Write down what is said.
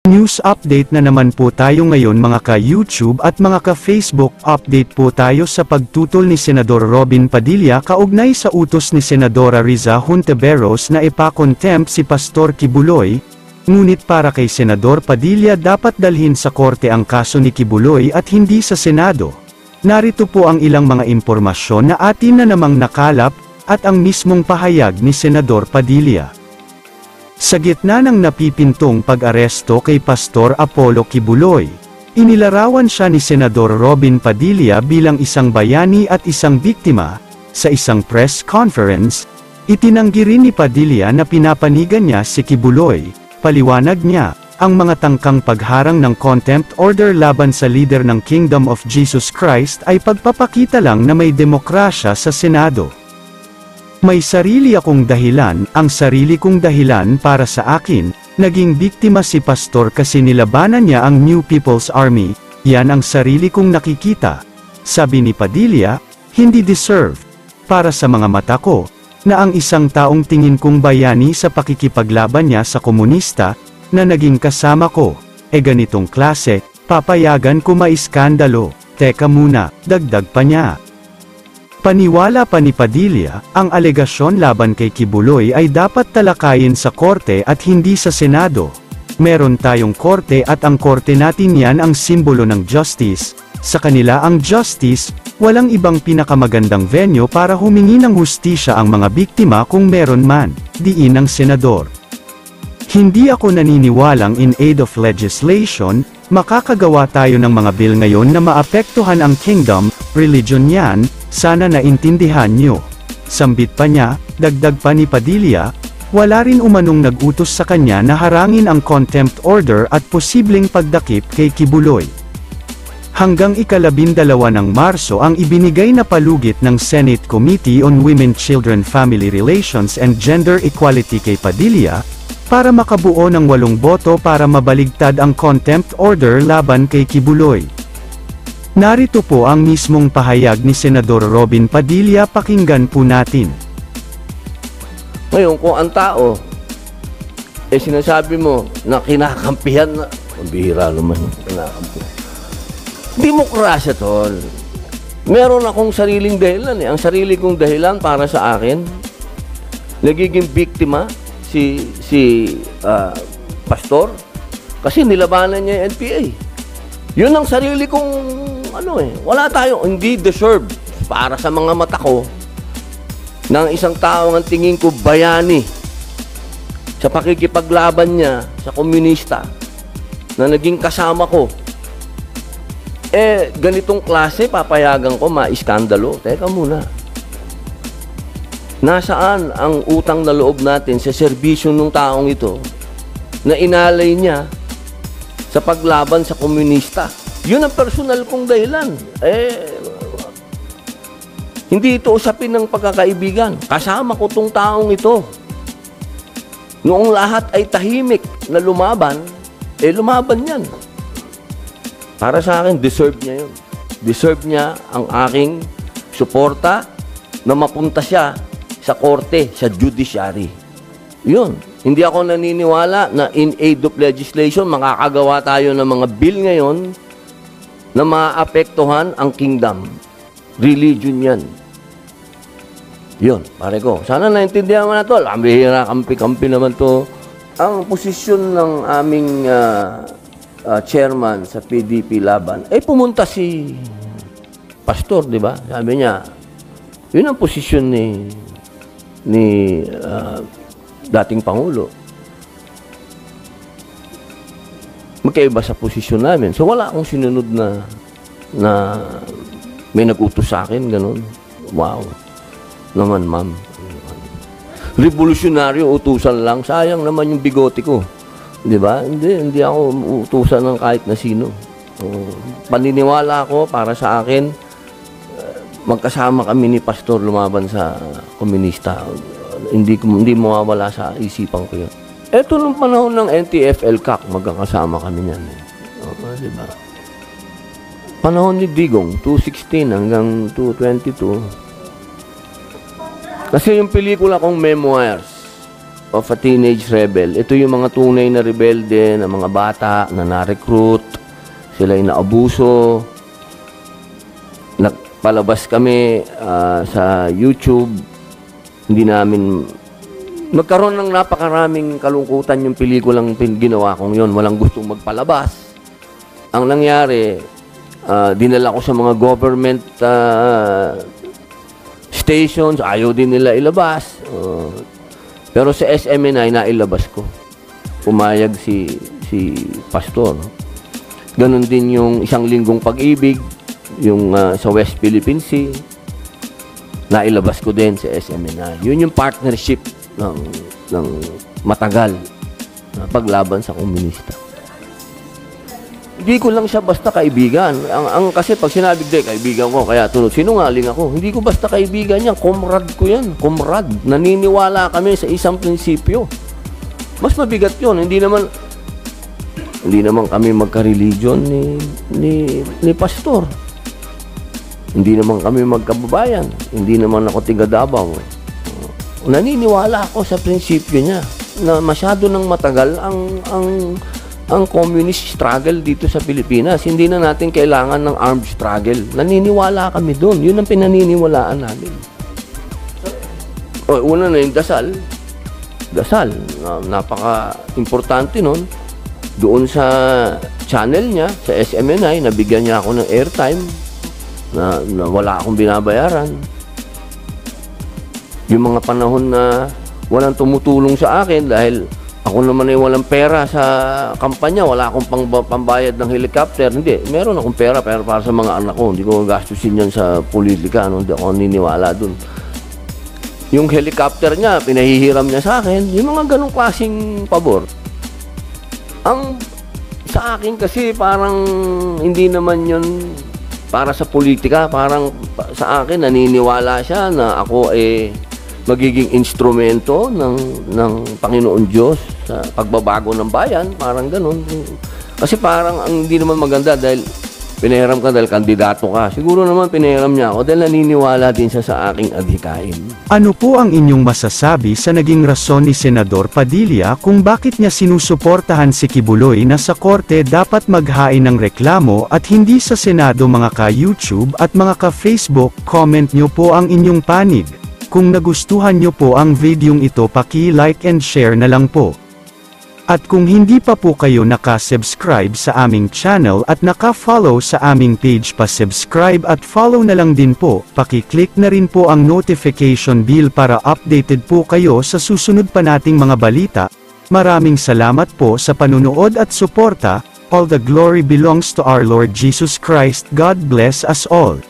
News update na naman po tayo ngayon mga ka-YouTube at mga ka-Facebook. Update po tayo sa pagtutol ni Senador Robin Padilla kaugnay sa utos ni Senadora Riza Hontiveros na ipa-contempt si Pastor Kibuloy. Ngunit para kay Senador Padilla dapat dalhin sa korte ang kaso ni Kibuloy at hindi sa Senado. Narito po ang ilang mga impormasyon na atin na namang nakalap at ang mismong pahayag ni Senador Padilla. Sa gitna ng napipintong pag-aresto kay Pastor Apollo Kibuloy, inilarawan siya ni Senador Robin Padilla bilang isang bayani at isang biktima. Sa isang press conference, itinanggi rin ni Padilla na pinapanigan niya si Kibuloy. Paliwanag niya, ang mga tangkang pagharang ng contempt order laban sa leader ng Kingdom of Jesus Christ ay pagpapakita lang na may demokrasya sa Senado. May sarili akong dahilan, ang sarili kong dahilan para sa akin, naging biktima si Pastor kasi nilabanan niya ang New People's Army, yan ang sarili kong nakikita. Sabi ni Padilla, hindi deserve, para sa mga mata ko, na ang isang taong tingin kong bayani sa pakikipaglaban niya sa komunista, na naging kasama ko, ganitong klase, papayagan ko maiskandalo. Teka muna, dagdag pa niya. Paniwala pa ni Padilla, ang alegasyon laban kay Kibuloy ay dapat talakayin sa korte at hindi sa Senado. Meron tayong korte at ang korte natin yan ang simbolo ng justice. Sa kanila ang justice, walang ibang pinakamagandang venue para humingi ng hustisya ang mga biktima kung meron man, diin ng senador. Hindi ako naniniwalang in aid of legislation, makakagawa tayo ng mga bill ngayon na maapektuhan ang kingdom, religion yan, sana naintindihan nyo. Sambit pa niya, dagdag pa ni Padilla, wala rin umanong nag-utos sa kanya na harangin ang contempt order at posibleng pagdakip kay Kibuloy. Hanggang ika-12 ng Marso ang ibinigay na palugit ng Senate Committee on Women, Children, Family Relations and Gender Equality kay Padilla, para makabuo ng 8 boto para mabaligtad ang contempt order laban kay Kibuloy. Narito po ang mismong pahayag ni Senador Robin Padilla, pakinggan po natin. Ngayon, kung ang tao, sinasabi mo na kinakampihan na, ang bihira naman, kinakampihan. Demokrasya, tol. Meron akong sariling dahilan Ang sarili kong dahilan para sa akin, nagiging biktima si Pastor, kasi nilabanan niya yung NPA. Yun ang sarili kong wala tayo, hindi deserve para sa mga mata ko ng isang tao ang tingin ko bayani sa pakikipaglaban niya sa komunista na naging kasama ko. Ganitong klase papayagan ko maiskandalo. Teka muna. Nasaan ang utang na loob natin sa serbisyo ng taong ito na inalay niya sa paglaban sa komunista? Yun ang personal kong dahilan. Hindi ito usapin ng pagkakaibigan. Kasama ko tong taong ito. Noong lahat ay tahimik na lumaban, lumaban yan. Para sa akin, deserve niya yun. Deserve niya ang aking suporta na mapunta siya sa korte, sa judiciary. Yun. Hindi ako naniniwala na in aid of legislation, makakagawa tayo ng mga bill ngayon na maapektuhan ang kingdom. Religion yan. Yun, pare ko. Sana naintindihan mo na to. Bihira, kampi-kampi naman to. Ang posisyon ng aming chairman sa PDP laban, pumunta si Pastor, di ba? Sabi niya, yun ang posisyon ni dating Pangulo. Magkaiba sa posisyon namin. So wala akong sinunod na may nag-utos sa akin, ganun. Wow. Naman, ma'am. Revolusyonaryo, utusan lang. Sayang naman yung bigote ko. Di ba? Hindi ako utusan ng kahit na sino. Paniniwala ko para sa akin, magkasama kami ni Pastor lumaban sa komunista. Hindi mawawala sa isipan ko yun. Eto nung panahon ng NTF-ELCAC, magkakasama kami niyan. Diba? Panahon ni Digong, 2016 hanggang 2022. Kasi yung pelikula kong Memoirs, of a teenage rebel. Ito yung mga tunay na rebelde, na mga bata na na-recruit, sila yung naabuso. Nagpalabas kami sa YouTube. Hindi namin magkaroon ng napakaraming kalungkutan yung pelikulang ginawa kong yon. Walang gustong magpalabas. Ang nangyari, dinala ko sa mga government stations, ayaw din nila ilabas. Pero sa SMNI, nailabas ko. Pumayag si Pastor. Ganon din yung Isang Linggong Pag-ibig, yung sa West Philippine Sea. Nailabas ko din sa SMNI. Yun yung partnership ng matagal na paglaban sa komunista. Hindi ko lang siya basta kaibigan. Kasi pag sinabi ko, kaibigan ko, kaya tunod, sinungaling ako. Hindi ko basta kaibigan yan. Comrade ko yan. Comrade. Naniniwala kami sa isang prinsipyo. Mas mabigat yun. Hindi naman kami magka-religion ni Pastor. Hindi naman kami magkababayan. Hindi naman ako tiga Davao. Naniniwala ako sa prinsipyo niya na masyado nang matagal ang communist struggle dito sa Pilipinas. Hindi na natin kailangan ng armed struggle. Naniniwala kami doon. Yun ang pinaniniwalaan namin. Una na yung dasal. Dasal. Napaka-importante nun. Doon sa channel niya, sa SMNI, nabigyan niya ako ng airtime na wala akong binabayaran. Yung mga panahon na walang tumutulong sa akin dahil ako naman ay walang pera sa kampanya, wala akong pambayad ng helicopter. Hindi, meron akong pera pero para sa mga anak ko. Hindi ko gastusin yan sa politika. Hindi ako niniwala dun. Yung helicopter niya, pinahihiram niya sa akin. Yung mga ganong klaseng pabor. Sa akin kasi parang hindi naman yun para sa politika. Parang sa akin naniniwala siya na ako magiging instrumento ng Panginoon Diyos sa pagbabago ng bayan, parang ganun. Kasi parang ang hindi naman maganda dahil pinahiram ka dahil kandidato ka. Siguro naman pinahiram niya ako dahil naniniwala din siya sa aking adhikain. Ano po ang inyong masasabi sa naging rason ni Senador Padilla kung bakit niya sinusuportahan si Kibuloy na sa korte dapat maghain ng reklamo at hindi sa Senado? Mga ka-YouTube at mga ka-Facebook, comment nyo po ang inyong panig. Kung nagustuhan nyo po ang videong ito, paki-like and share na lang po. At kung hindi pa po kayo naka-subscribe sa aming channel at naka-follow sa aming page, pa-subscribe at follow na lang din po. Paki-click na rin po ang notification bell para updated po kayo sa susunod pa nating mga balita. Maraming salamat po sa panunood at suporta. All the glory belongs to our Lord Jesus Christ. God bless us all.